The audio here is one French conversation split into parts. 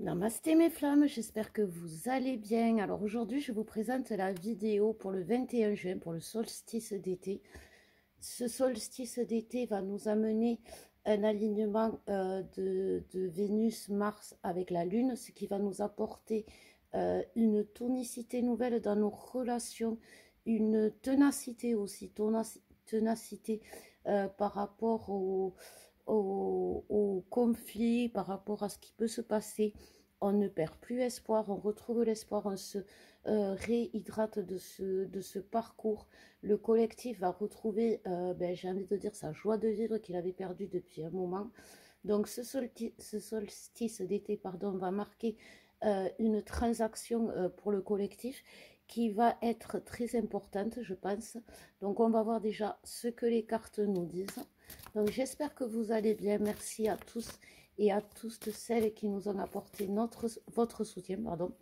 Namasté mes flammes, j'espère que vous allez bien. Alors aujourd'hui, je vous présente la vidéo pour le 21 juin, pour le solstice d'été. Ce solstice d'été va nous amener un alignement de Vénus-Mars avec la Lune, ce qui va nous apporter une tonicité nouvelle dans nos relations, une ténacité aussi, ténacité par rapport au conflit, par rapport à ce qui peut se passer. On ne perd plus espoir, on retrouve l'espoir, on se réhydrate de ce parcours. Le collectif va retrouver, j'ai envie de dire, sa joie de vivre qu'il avait perdue depuis un moment. Donc ce solstice d'été pardon, va marquer une transaction pour le collectif qui va être très importante, je pense. Donc on va voir déjà ce que les cartes nous disent. Donc j'espère que vous allez bien. Merci à tous et à toutes celles qui nous ont apporté votre soutien. Pardon.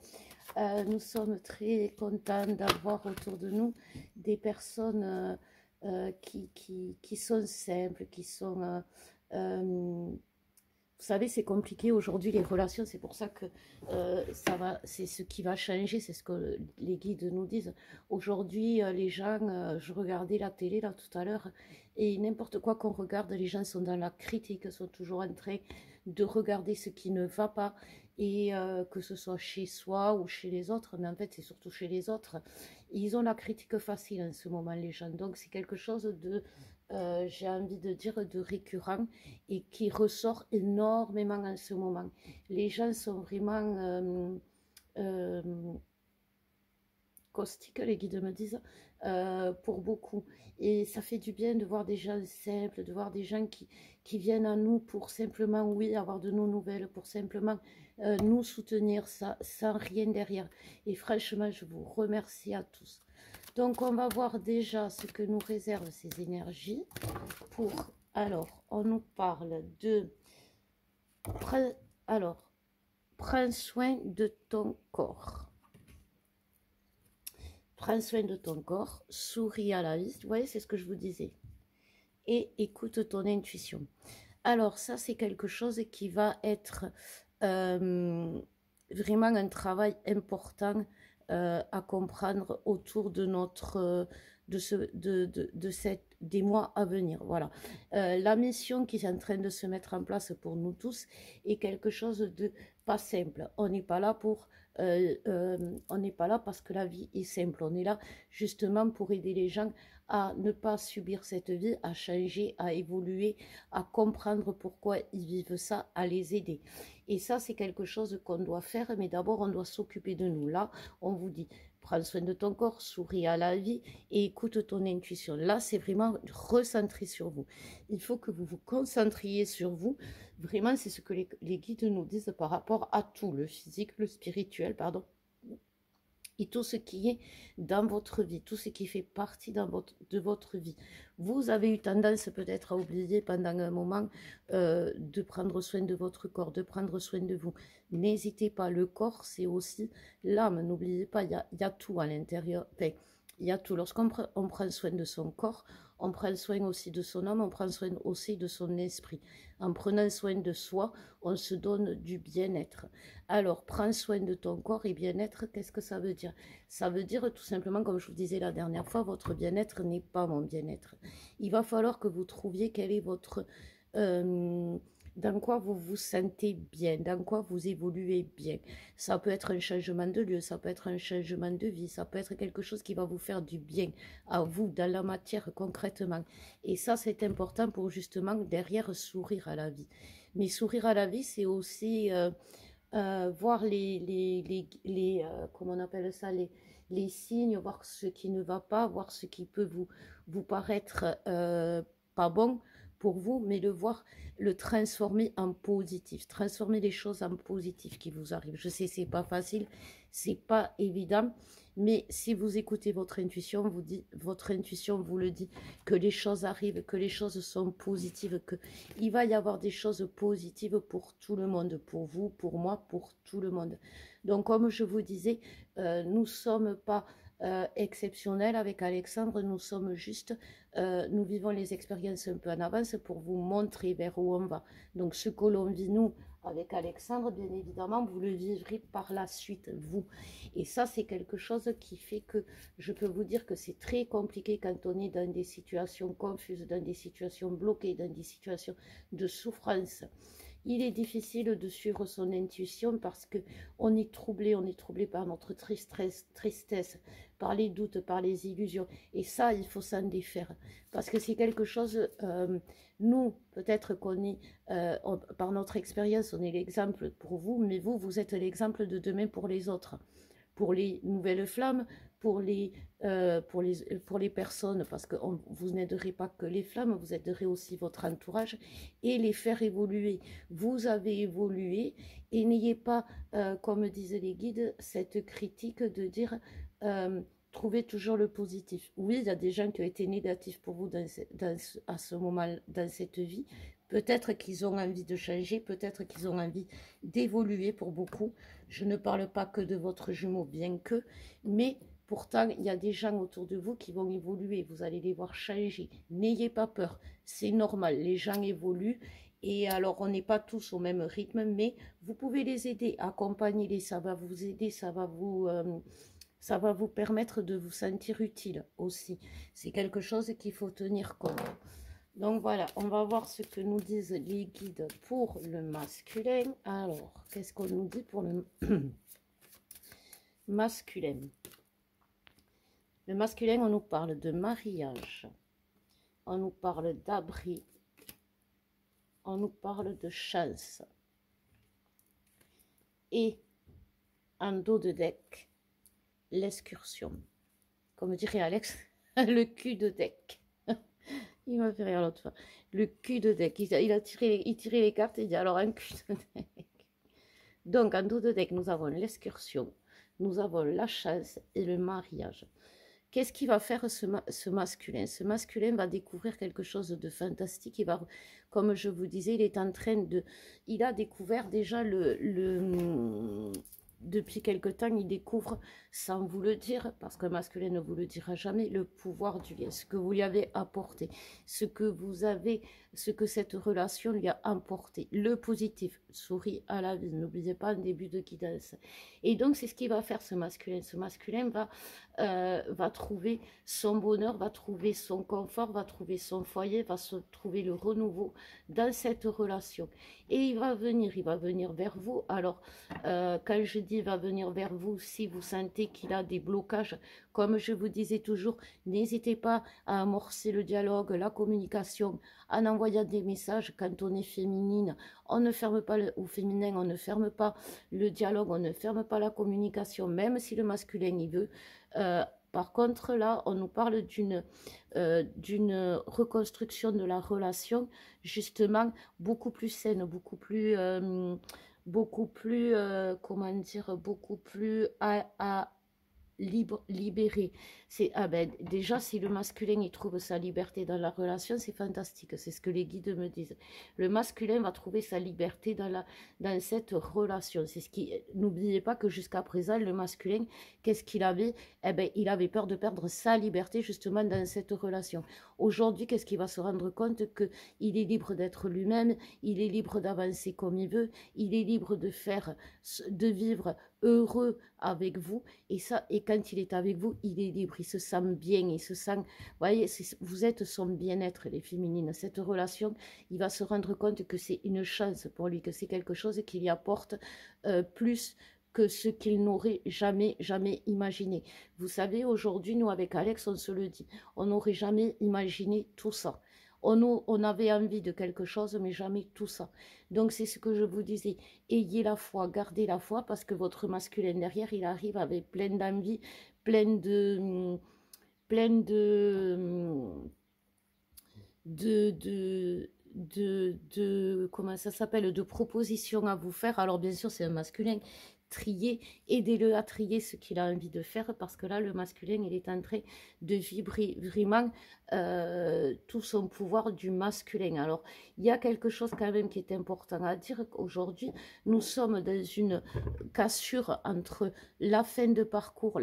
Nous sommes très contents d'avoir autour de nous des personnes qui sont simples, qui sont... vous savez, c'est compliqué aujourd'hui les relations, c'est pour ça que c'est ce qui va changer, c'est ce que les guides nous disent. Aujourd'hui, les gens, je regardais la télé là tout à l'heure, et n'importe quoi qu'on regarde, les gens sont dans la critique, sont toujours en train de regarder ce qui ne va pas, et que ce soit chez soi ou chez les autres, mais en fait c'est surtout chez les autres. Ils ont la critique facile en ce moment, les gens, donc c'est quelque chose de j'ai envie de dire, de récurrent et qui ressort énormément en ce moment. Les gens sont vraiment euh, caustiques, les guides me disent, pour beaucoup. Et ça fait du bien de voir des gens simples, de voir des gens qui viennent à nous pour simplement, oui, avoir de nos nouvelles, pour simplement nous soutenir, ça, sans rien derrière. Et franchement, je vous remercie à tous. Donc, on va voir déjà ce que nous réservent ces énergies pour... Alors, on nous parle de... Alors, prends soin de ton corps. Prends soin de ton corps, souris à la vie. Vous voyez, c'est ce que je vous disais. Et écoute ton intuition. Alors, ça, c'est quelque chose qui va être vraiment un travail important à comprendre autour de notre des mois à venir. Voilà. La mission qui est en train de se mettre en place pour nous tous est quelque chose de pas simple. On n'est pas là pour on n'est pas là parce que la vie est simple. On est là justement pour aider les gens à ne pas subir cette vie, à changer, à évoluer, à comprendre pourquoi ils vivent ça, à les aider. Et ça, c'est quelque chose qu'on doit faire, mais d'abord, on doit s'occuper de nous. Là, on vous dit, prends soin de ton corps, souris à la vie et écoute ton intuition. Là, c'est vraiment recentrer sur vous. Il faut que vous vous concentriez sur vous. Vraiment, c'est ce que les guides nous disent par rapport à tout, le physique, le spirituel, pardon, et tout ce qui est dans votre vie, tout ce qui fait partie de votre vie. Vous avez eu tendance peut-être à oublier pendant un moment de prendre soin de votre corps, de prendre soin de vous. N'hésitez pas, le corps c'est aussi l'âme, n'oubliez pas, il y a tout à l'intérieur. Enfin, il y a tout. Lorsqu'on prend soin de son corps, on prend soin aussi de son âme, on prend soin aussi de son esprit. En prenant soin de soi, on se donne du bien-être. Alors, prends soin de ton corps et bien-être, qu'est-ce que ça veut dire? Ça veut dire tout simplement, comme je vous disais la dernière fois, votre bien-être n'est pas mon bien-être. Il va falloir que vous trouviez quel est votre... dans quoi vous vous sentez bien, dans quoi vous évoluez bien. Ça peut être un changement de lieu, ça peut être un changement de vie, ça peut être quelque chose qui va vous faire du bien à vous, dans la matière concrètement. Et ça, c'est important pour justement derrière sourire à la vie. Mais sourire à la vie, c'est aussi voir comment on appelle ça, les signes, voir ce qui ne va pas, voir ce qui peut vous paraître pas bon pour vous, mais le voir, le transformer en positif, transformer les choses en positif qui vous arrivent. Je sais, c'est pas facile, c'est pas évident, mais si vous écoutez votre intuition vous le dit, que les choses arrivent, que les choses sont positives, que il va y avoir des choses positives pour tout le monde, pour vous, pour moi, pour tout le monde. Donc, comme je vous disais, nous ne sommes pas exceptionnels avec Alexandre, nous sommes juste, nous vivons les expériences un peu en avance pour vous montrer vers où on va. Donc, ce que l'on vit, nous, avec Alexandre, bien évidemment, vous le vivrez par la suite, vous. Et ça, c'est quelque chose qui fait que je peux vous dire que c'est très compliqué quand on est dans des situations confuses, dans des situations bloquées, dans des situations de souffrance. Il est difficile de suivre son intuition parce que on est troublé par notre tristesse, par les doutes, par les illusions. Et ça, il faut s'en défaire. Parce que c'est quelque chose, nous, peut-être qu'on est, par notre expérience, on est l'exemple pour vous, mais vous, vous êtes l'exemple de demain pour les autres, pour les nouvelles flammes, pour les personnes, parce que vous n'aiderez pas que les flammes, vous aiderez aussi votre entourage et les faire évoluer. Vous avez évolué et n'ayez pas, comme disaient les guides, cette critique de dire trouvez toujours le positif. Oui, il y a des gens qui ont été négatifs pour vous à ce moment, dans cette vie. Peut-être qu'ils ont envie de changer, peut-être qu'ils ont envie d'évoluer pour beaucoup. Je ne parle pas que de votre jumeau, bien que, mais pourtant, il y a des gens autour de vous qui vont évoluer. Vous allez les voir changer. N'ayez pas peur. C'est normal. Les gens évoluent. Et alors, on n'est pas tous au même rythme, mais vous pouvez les aider, accompagner-les. Ça va vous aider, ça va vous permettre de vous sentir utile aussi. C'est quelque chose qu'il faut tenir compte. Donc voilà, on va voir ce que nous disent les guides pour le masculin. Alors, qu'est-ce qu'on nous dit pour le masculin? Le masculin, on nous parle de mariage, on nous parle d'abri, on nous parle de chance. Et en dos de deck, l'excursion. Comme dirait Alex, le cul de deck. Il m'a fait rire l'autre fois. Le cul de deck. Il tirait les cartes et il dit alors un cul de deck. Donc en dos de deck, nous avons l'excursion, nous avons la chance et le mariage. Qu'est-ce qu'il va faire ce masculin? Ce masculin va découvrir quelque chose de fantastique. Il va, comme je vous disais, il est en train de... Il a découvert déjà depuis quelque temps, il découvre, sans vous le dire, parce qu'un masculin ne vous le dira jamais, le pouvoir du lien, ce que vous lui avez apporté, ce que cette relation lui a apporté, le positif, souris à la vie, n'oubliez pas un début de guidance. Et donc, c'est ce qu'il va faire, ce masculin. Ce masculin va trouver son bonheur, va trouver son confort, va trouver son foyer, va se trouver le renouveau dans cette relation. Et il va venir vers vous. Alors, quand je dis va venir vers vous, si vous sentez qu'il a des blocages, comme je vous disais toujours, n'hésitez pas à amorcer le dialogue, la communication, en envoyant des messages. Quand on est féminine, on ne ferme pas, ou féminin, on ne ferme pas le dialogue, on ne ferme pas la communication, même si le masculin y veut. Par contre, là, on nous parle d'une reconstruction de la relation, justement, beaucoup plus saine, beaucoup plus, comment dire, beaucoup plus libéré. Déjà, si le masculin il trouve sa liberté dans la relation, c'est fantastique. C'est ce que les guides me disent. Le masculin va trouver sa liberté dans cette relation. C'est ce qui. N'oubliez pas que jusqu'à présent, le masculin, qu'est-ce qu'il avait? Il avait peur de perdre sa liberté justement dans cette relation. Aujourd'hui, qu'est-ce qu'il va se rendre compte? qu'il est libre d'être lui-même, il est libre d'avancer comme il veut, il est libre de vivre heureux avec vous, et quand il est avec vous, il est libre, il se sent bien, il se sent, voyez, vous êtes son bien-être, les féminines. Cette relation, il va se rendre compte que c'est une chance pour lui, que c'est quelque chose qui lui apporte plus que ce qu'il n'aurait jamais imaginé. Vous savez, aujourd'hui, nous avec Alex, on se le dit, on n'aurait jamais imaginé tout ça. On avait envie de quelque chose, mais jamais tout ça. Donc, c'est ce que je vous disais. Ayez la foi, gardez la foi, parce que votre masculin derrière, il arrive avec plein d'envie, plein de, plein comment ça s'appelle, de propositions à vous faire. Alors, bien sûr, c'est un masculin. Trier, aidez-le à trier ce qu'il a envie de faire, parce que là, le masculin, il est en train de vibrer vraiment tout son pouvoir du masculin. Alors, il y a quelque chose quand même qui est important à dire, qu'aujourd'hui, nous sommes dans une cassure entre la fin de parcours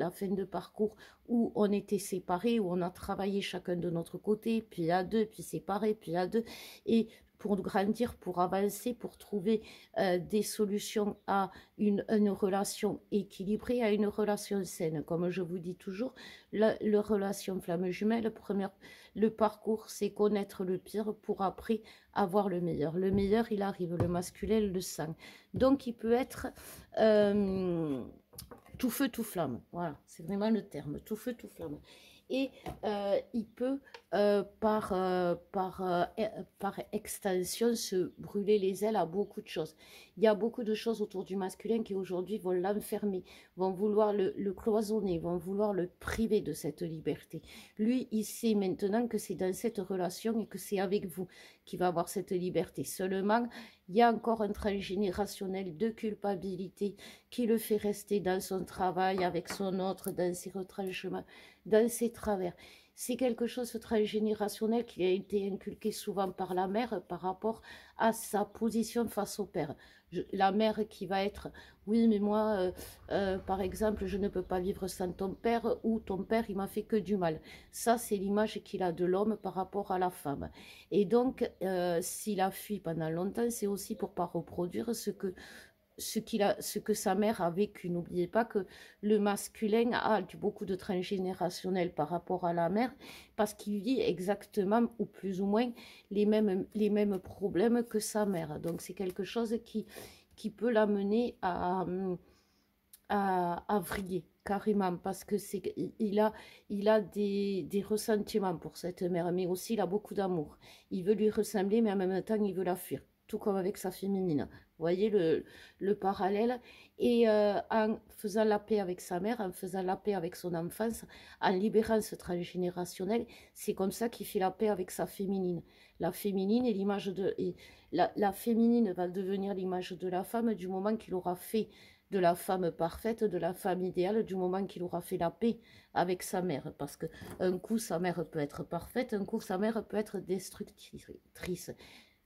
où on était séparés, où on a travaillé chacun de notre côté, puis à deux, puis séparés, puis à deux, et pour grandir, pour avancer, pour trouver des solutions à une relation équilibrée, à une relation saine. Comme je vous dis toujours, la relation flamme jumelle, le parcours, c'est connaître le pire pour après avoir le meilleur. Le meilleur, il arrive, le masculin le sent. Donc, il peut être tout feu, tout flamme. Voilà, c'est vraiment le terme, tout feu, tout flamme. Et il peut, par extension, se brûler les ailes à beaucoup de choses. Il y a beaucoup de choses autour du masculin qui aujourd'hui vont l'enfermer, vont vouloir le cloisonner, vont vouloir le priver de cette liberté. Lui, il sait maintenant que c'est dans cette relation et que c'est avec vous qu'il va avoir cette liberté. Seulement, il y a encore un transgénérationnel de culpabilité qui le fait rester dans son travail, avec son autre, dans ses retranchements, dans ses travers. C'est quelque chose de transgénérationnel qui a été inculqué souvent par la mère par rapport à sa position face au père. La mère qui va être, oui, mais moi, par exemple, je ne peux pas vivre sans ton père, ou ton père, il m'a fait que du mal. Ça, c'est l'image qu'il a de l'homme par rapport à la femme. Et donc, s'il a fui pendant longtemps, c'est aussi pour ne pas reproduire ce que sa mère a vécu. N'oubliez pas que le masculin a beaucoup de transgénérationnel par rapport à la mère, parce qu'il vit exactement, ou plus ou moins, les mêmes problèmes que sa mère. Donc c'est quelque chose qui peut l'amener à vriller carrément, parce que il a des ressentiments pour cette mère, mais aussi il a beaucoup d'amour. Il veut lui ressembler, mais en même temps il veut la fuir, tout comme avec sa féminine. Vous voyez le parallèle. Et en faisant la paix avec sa mère, en faisant la paix avec son enfance, en libérant ce transgénérationnel, c'est comme ça qu'il fait la paix avec sa féminine. La féminine est l'image de... la féminine va devenir l'image de la femme du moment qu'il aura fait de la femme parfaite, de la femme idéale, du moment qu'il aura fait la paix avec sa mère. Parce que un coup, sa mère peut être parfaite, un coup, sa mère peut être destructrice.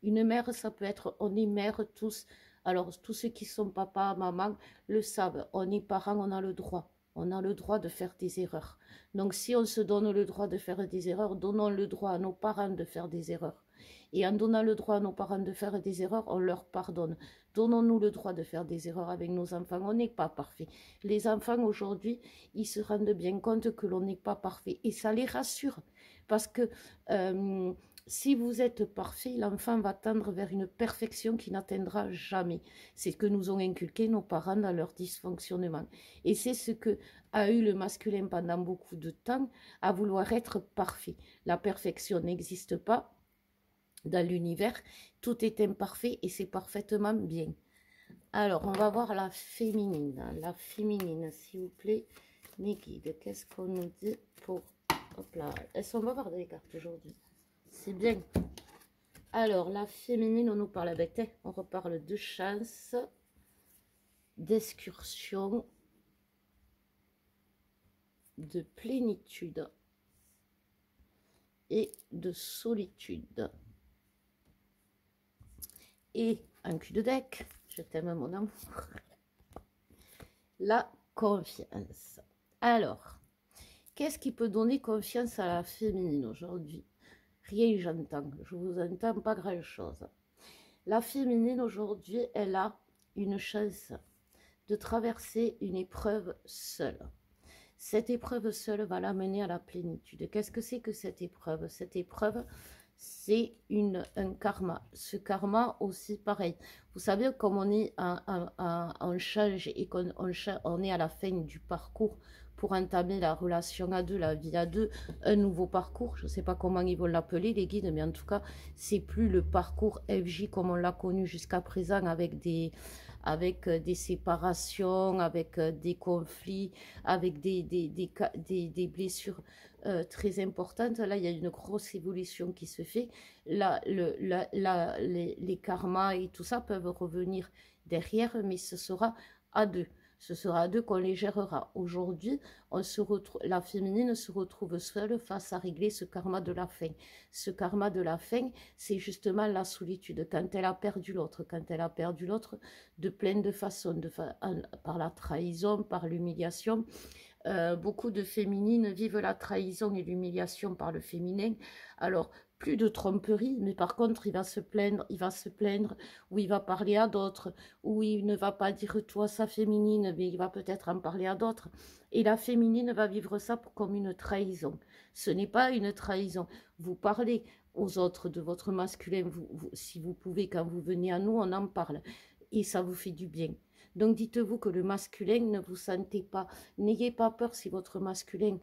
Une mère, ça peut être, on est mère tous. Alors, tous ceux qui sont papa, maman, le savent. On est parents, on a le droit. On a le droit de faire des erreurs. Donc, si on se donne le droit de faire des erreurs, donnons le droit à nos parents de faire des erreurs. Et en donnant le droit à nos parents de faire des erreurs, on leur pardonne. Donnons-nous le droit de faire des erreurs avec nos enfants. On n'est pas parfait. Les enfants, aujourd'hui, ils se rendent bien compte que l'on n'est pas parfait. Et ça les rassure. Parce que si vous êtes parfait, l'enfant va tendre vers une perfection qui n'atteindra jamais. C'est ce que nous ont inculqué nos parents dans leur dysfonctionnement. Et c'est ce que a eu le masculin pendant beaucoup de temps, à vouloir être parfait. La perfection n'existe pas dans l'univers, tout est imparfait et c'est parfaitement bien. Alors, on va voir la féminine. La féminine, s'il vous plaît, mes guides, qu'est-ce qu'on nous dit pour... Hop là, elles sont bavardes les cartes aujourd'hui. C'est bien. Alors, la féminine, on nous parle avec... On reparle de chance, d'excursion, de plénitude et de solitude. Et un cul de deck, je t'aime mon amour, la confiance. Alors, qu'est-ce qui peut donner confiance à la féminine aujourd'hui? Rien, j'entends, je vous entends pas grand-chose. La féminine aujourd'hui, elle a une chance de traverser une épreuve seule. Cette épreuve seule va l'amener à la plénitude. Qu'est-ce que c'est que cette épreuve? Cette épreuve, c'est un karma. Ce karma aussi, pareil. Vous savez, comme on est on change et on est à la fin du parcours pour entamer la relation à deux, la vie à deux, un nouveau parcours. Je ne sais pas comment ils vont l'appeler, les guides, mais en tout cas, c'est plus le parcours FJ comme on l'a connu jusqu'à présent avec des séparations, avec des conflits, avec des blessures très importantes. Là, il y a une grosse évolution qui se fait. Là, les karmas et tout ça peuvent revenir derrière, mais ce sera à deux. Ce sera à deux qu'on les gérera. Aujourd'hui, la féminine se retrouve seule face à régler ce karma de la faim. Ce karma de la faim, c'est justement la solitude. Quand elle a perdu l'autre, de plein de façons, par la trahison, par l'humiliation. Beaucoup de féminines vivent la trahison et l'humiliation par le féminin. Alors, plus de tromperie, mais par contre, il va se plaindre, ou il va parler à d'autres, ou il ne va pas dire toi sa féminine, mais il va peut-être en parler à d'autres. Et la féminine va vivre ça comme une trahison. Ce n'est pas une trahison. Vous parlez aux autres de votre masculin, si vous pouvez, quand vous venez à nous, on en parle. Et ça vous fait du bien. Donc dites-vous que le masculin, ne vous sentez pas, n'ayez pas peur si votre masculin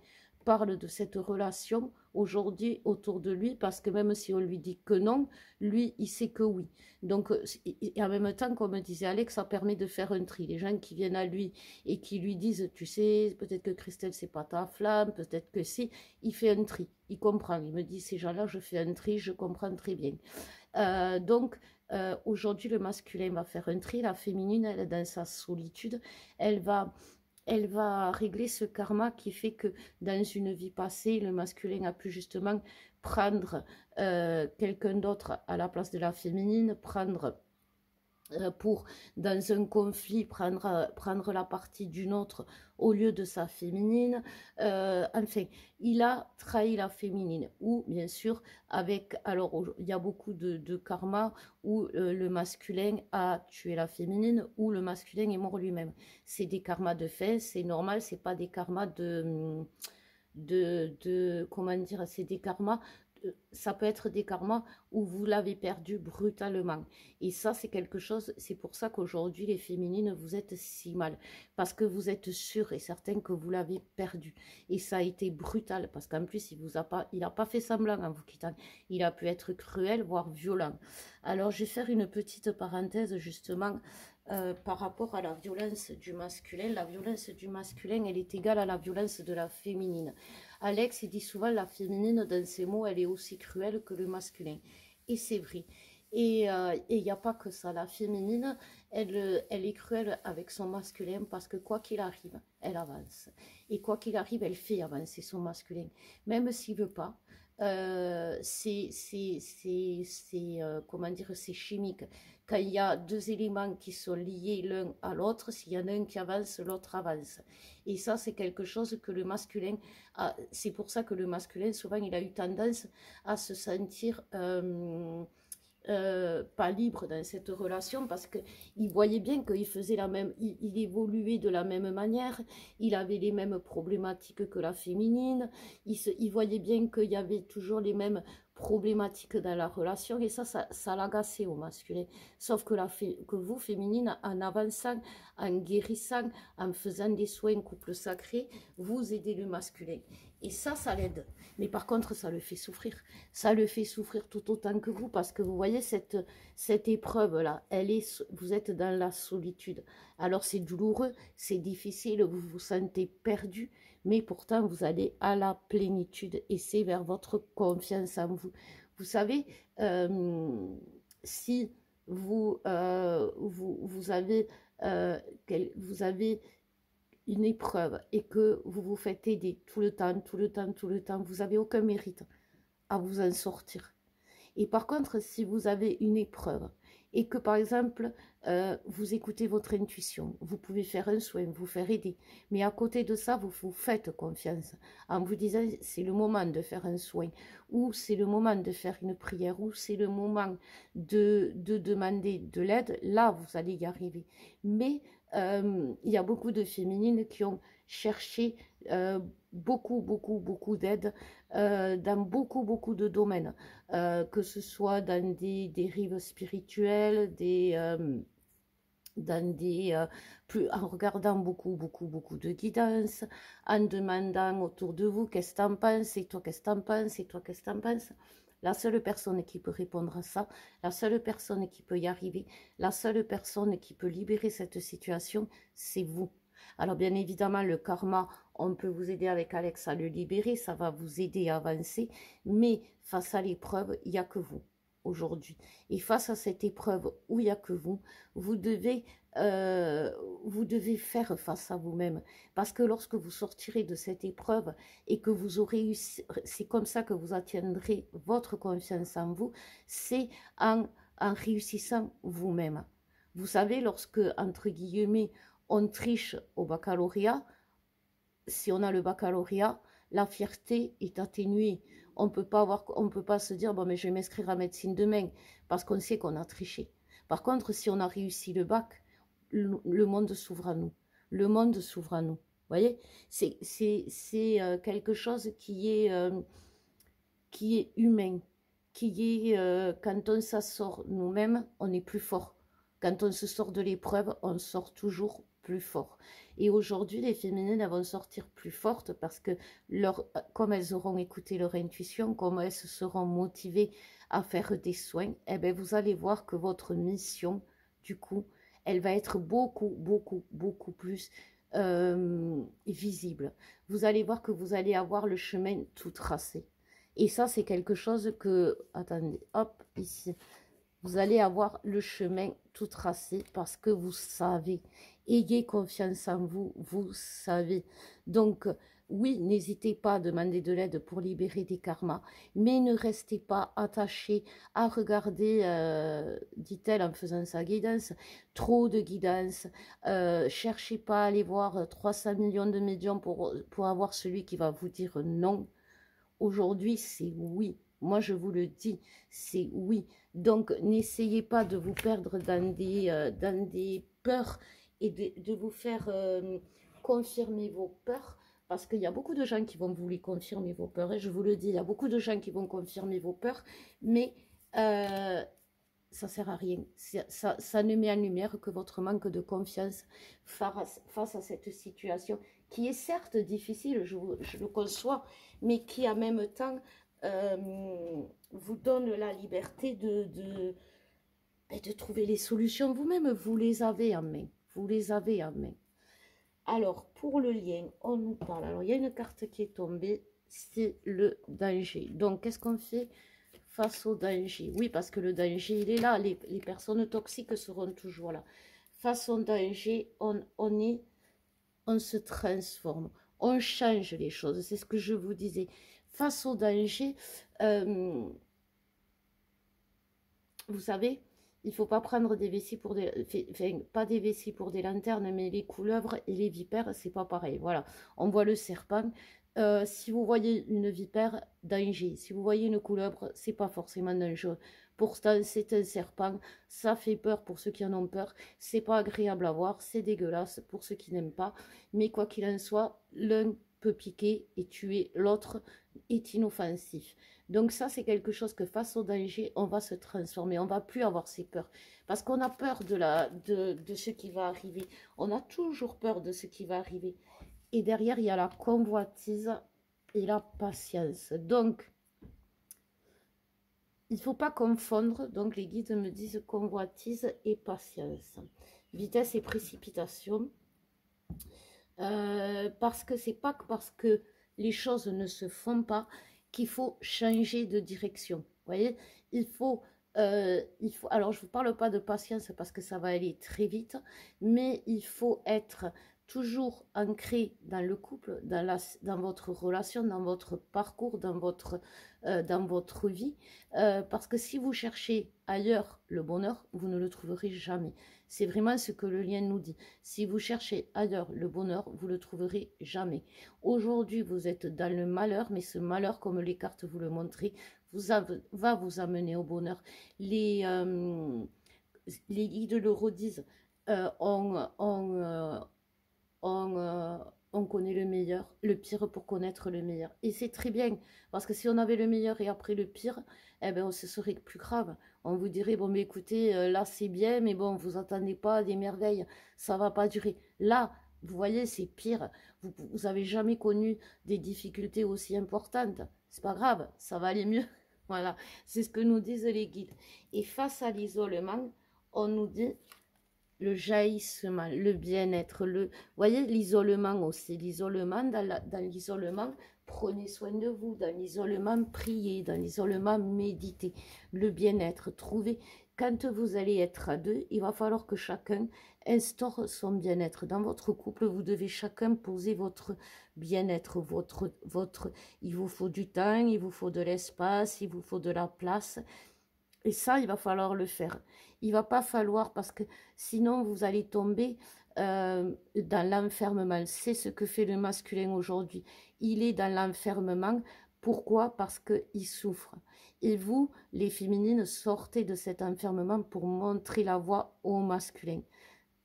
parle de cette relation aujourd'hui autour de lui, parce que même si on lui dit que non, lui, il sait que oui. Donc, et en même temps, comme disait Alex, ça permet de faire un tri. Les gens qui viennent à lui et qui lui disent, tu sais, peut-être que Christelle, c'est pas ta flamme, peut-être que si, il fait un tri. Il comprend. Il me dit, ces gens-là, je fais un tri, je comprends très bien. Donc, aujourd'hui, le masculin va faire un tri, la féminine, elle est dans sa solitude, elle va régler ce karma qui fait que dans une vie passée, le masculin a pu justement prendre quelqu'un d'autre à la place de la féminine, prendre pour, dans un conflit, prendre la partie d'une autre au lieu de sa féminine. Enfin, il a trahi la féminine. Ou, bien sûr, avec... Alors, il y a beaucoup de karma où le masculin a tué la féminine, ou le masculin est mort lui-même. C'est des karmas de fait, c'est normal, c'est pas des karmas comment dire, c'est des karmas, ça peut être des karmas où vous l'avez perdu brutalement. Et ça, c'est quelque chose, c'est pour ça qu'aujourd'hui, les féminines, vous êtes si mal. Parce que vous êtes sûr et certain que vous l'avez perdu. Et ça a été brutal, parce qu'en plus, il n'a pas fait semblant en vous quittant. Il a pu être cruel, voire violent. Alors, je vais faire une petite parenthèse, justement, par rapport à la violence du masculin. La violence du masculin, elle est égale à la violence de la féminine. Alex, il dit souvent la féminine, dans ses mots, elle est aussi cruelle que le masculin. Et c'est vrai. Et il n'y a pas que ça. La féminine, elle est cruelle avec son masculin parce que quoi qu'il arrive, elle avance. Et quoi qu'il arrive, elle fait avancer son masculin. Même s'il ne veut pas, comment dire, c'est chimique. Quand il y a deux éléments qui sont liés l'un à l'autre, s'il y en a un qui avance, l'autre avance. Et ça, c'est quelque chose que le masculin c'est pour ça que le masculin, souvent, il a eu tendance à se sentir pas libre dans cette relation parce qu'il voyait bien qu'il faisait il évoluait de la même manière, il avait les mêmes problématiques que la féminine, il voyait bien qu'il y avait toujours les mêmes problématiques dans la relation et ça l'agaçait au masculin. Sauf que, que vous, féminine, en avançant, en guérissant, en faisant des soins couple sacré, vous aidez le masculin. Et ça l'aide. Mais par contre, ça le fait souffrir. Ça le fait souffrir tout autant que vous, parce que vous voyez cette épreuve-là, vous êtes dans la solitude. Alors c'est douloureux, c'est difficile, vous vous sentez perdu, mais pourtant vous allez à la plénitude et c'est vers votre confiance en vous. Vous savez, si vous avez une épreuve et que vous vous faites aider tout le temps, vous n'avez aucun mérite à vous en sortir. Et par contre, si vous avez une épreuve et que, par exemple, vous écoutez votre intuition, vous pouvez faire un soin, vous faire aider. Mais à côté de ça, vous vous faites confiance en vous disant c'est le moment de faire un soin, ou c'est le moment de faire une prière, ou c'est le moment de demander de l'aide. Là, vous allez y arriver. Mais il y a beaucoup de féminines qui ont cherché beaucoup d'aide dans beaucoup de domaines, que ce soit dans des dérives spirituelles, en regardant beaucoup de guidance, en demandant autour de vous qu'est-ce que t'en penses, et toi qu'est-ce que t'en penses, et toi qu'est-ce que t'en penses. La seule personne qui peut répondre à ça, la seule personne qui peut y arriver, la seule personne qui peut libérer cette situation, c'est vous. Alors bien évidemment, le karma, on peut vous aider avec Alex à le libérer, ça va vous aider à avancer, mais face à l'épreuve, il n'y a que vous aujourd'hui. Et face à cette épreuve où il n'y a que vous, vous devez faire face à vous-même. Parce que lorsque vous sortirez de cette épreuve et que vous aurez eu, c'est comme ça que vous atteindrez votre confiance en vous, c'est en réussissant vous-même. Vous savez, lorsque, entre guillemets, on triche au baccalauréat, si on a le baccalauréat, la fierté est atténuée. On peut pas se dire, bon, mais je vais m'inscrire à médecine demain, parce qu'on sait qu'on a triché. Par contre, si on a réussi le bac, le monde s'ouvre à nous. Le monde s'ouvre à nous. Vous voyez, c'est quelque chose qui est humain, qui est, quand on s'assort nous-mêmes, on est plus fort. Quand on se sort de l'épreuve, on sort toujours plus fort. Et aujourd'hui, les féminines, elles vont sortir plus fortes parce que comme elles auront écouté leur intuition, comme elles se seront motivées à faire des soins, eh bien, vous allez voir que votre mission, du coup, elle va être beaucoup, beaucoup, beaucoup plus visible. Vous allez voir que vous allez avoir le chemin tout tracé. Et ça, c'est quelque chose que, attendez, hop, ici, vous allez avoir le chemin tout tracé parce que vous savez. Ayez confiance en vous, vous savez. Donc, oui, n'hésitez pas à demander de l'aide pour libérer des karmas, mais ne restez pas attachés à regarder, dit-elle en faisant sa guidance, trop de guidance. Cherchez pas à aller voir 300 millions de médiums pour avoir celui qui va vous dire non. Aujourd'hui, c'est oui. Moi, je vous le dis, c'est oui. Donc, n'essayez pas de vous perdre dans des peurs et de vous faire confirmer vos peurs. Parce qu'il y a beaucoup de gens qui vont vous les confirmer vos peurs. Et je vous le dis, il y a beaucoup de gens qui vont confirmer vos peurs. Mais ça ne sert à rien. Ça ne met en lumière que votre manque de confiance face à cette situation qui est certes difficile, je le conçois, mais qui en même temps vous donne la liberté de trouver les solutions vous-même. Vous les avez en main. Vous les avez en main. Alors, pour le lien, on nous parle. Alors, il y a une carte qui est tombée, c'est le danger. Donc, qu'est-ce qu'on fait face au danger? Oui, parce que le danger, il est là. Les personnes toxiques seront toujours là. Face au danger, on se transforme. On change les choses. C'est ce que je vous disais. Face au danger, vous savez, il ne faut pas prendre des vessies pour des... Enfin, pas des vessies pour des lanternes, mais les couleuvres et les vipères, c'est pas pareil. Voilà, on voit le serpent. Si vous voyez une vipère, danger. Si vous voyez une couleuvre, c'est pas forcément dangereux. Pourtant, c'est un serpent. Ça fait peur pour ceux qui en ont peur. C'est pas agréable à voir. C'est dégueulasse pour ceux qui n'aiment pas. Mais quoi qu'il en soit, l'un peut piquer et tuer, l'autre est inoffensif. Donc ça, c'est quelque chose que face au danger, on va se transformer. On va plus avoir ces peurs. Parce qu'on a peur de ce qui va arriver. On a toujours peur de ce qui va arriver. Et derrière, il y a la convoitise et la patience. Donc, il ne faut pas confondre. Donc, les guides me disent convoitise et patience. Vitesse et précipitation. Parce que c'est pas parce que les choses ne se font pas qu'il faut changer de direction. Vous voyez, il faut, alors je ne vous parle pas de patience parce que ça va aller très vite, mais il faut être toujours ancré dans le couple, dans votre relation, dans votre parcours, dans votre vie, parce que si vous cherchez ailleurs le bonheur, vous ne le trouverez jamais. C'est vraiment ce que le lien nous dit. Si vous cherchez ailleurs le bonheur, vous le trouverez jamais. Aujourd'hui, vous êtes dans le malheur, mais ce malheur, comme les cartes vous le montrent, va vous amener au bonheur. Les guides le redisent. On connaît le meilleur, le pire pour connaître le meilleur. Et c'est très bien, parce que si on avait le meilleur et après le pire, eh ben, ce serait plus grave. On vous dirait, bon, mais écoutez, là c'est bien, mais bon, vous attendez pas à des merveilles, ça va pas durer. Là, vous voyez, c'est pire. Vous avez jamais connu des difficultés aussi importantes. C'est pas grave, ça va aller mieux. Voilà, c'est ce que nous disent les guides. Et face à l'isolement, on nous dit le jaillissement, le bien-être, vous voyez, l'isolement aussi. L'isolement, dans l'isolement, prenez soin de vous. Dans l'isolement, priez. Dans l'isolement, méditez. Le bien-être, trouvez. Quand vous allez être à deux, il va falloir que chacun instaure son bien-être. Dans votre couple, vous devez chacun poser votre bien-être, il vous faut du temps, il vous faut de l'espace, il vous faut de la place. Et ça, il va falloir le faire. Il va pas falloir, parce que sinon, vous allez tomber dans l'enfermement. C'est ce que fait le masculin aujourd'hui. Il est dans l'enfermement Pourquoi? Parce qu'ils souffrent. Et vous, les féminines, sortez de cet enfermement pour montrer la voie au masculin.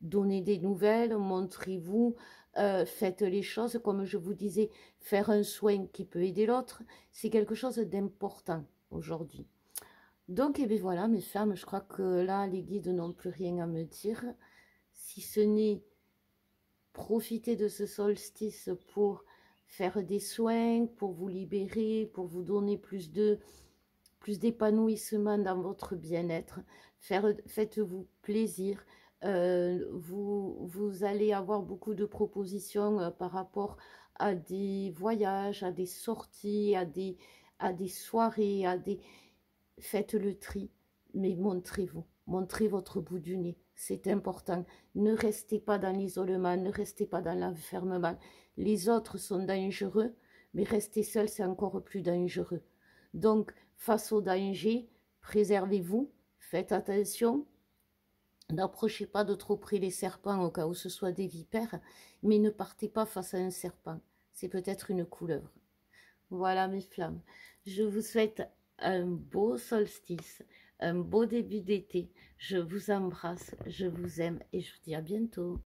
Donnez des nouvelles, montrez-vous, faites les choses, comme je vous disais, faire un soin qui peut aider l'autre, c'est quelque chose d'important aujourd'hui. Donc, et bien voilà, mes femmes, je crois que là, les guides n'ont plus rien à me dire, si ce n'est profiter de ce solstice pour faire des soins, pour vous libérer, pour vous donner plus d'épanouissement dans votre bien-être. Faites-vous plaisir. Vous allez avoir beaucoup de propositions par rapport à des voyages, à des sorties, à des soirées, Faites le tri, mais montrez-vous. Montrez votre bout du nez. C'est important. Ne restez pas dans l'isolement, ne restez pas dans l'enfermement. Les autres sont dangereux, mais rester seul, c'est encore plus dangereux. Donc, face au danger, préservez-vous, faites attention, n'approchez pas de trop près les serpents au cas où ce soit des vipères, mais ne partez pas face à un serpent. C'est peut-être une couleuvre. Voilà mes flammes. Je vous souhaite un beau solstice, un beau début d'été. Je vous embrasse, je vous aime et je vous dis à bientôt.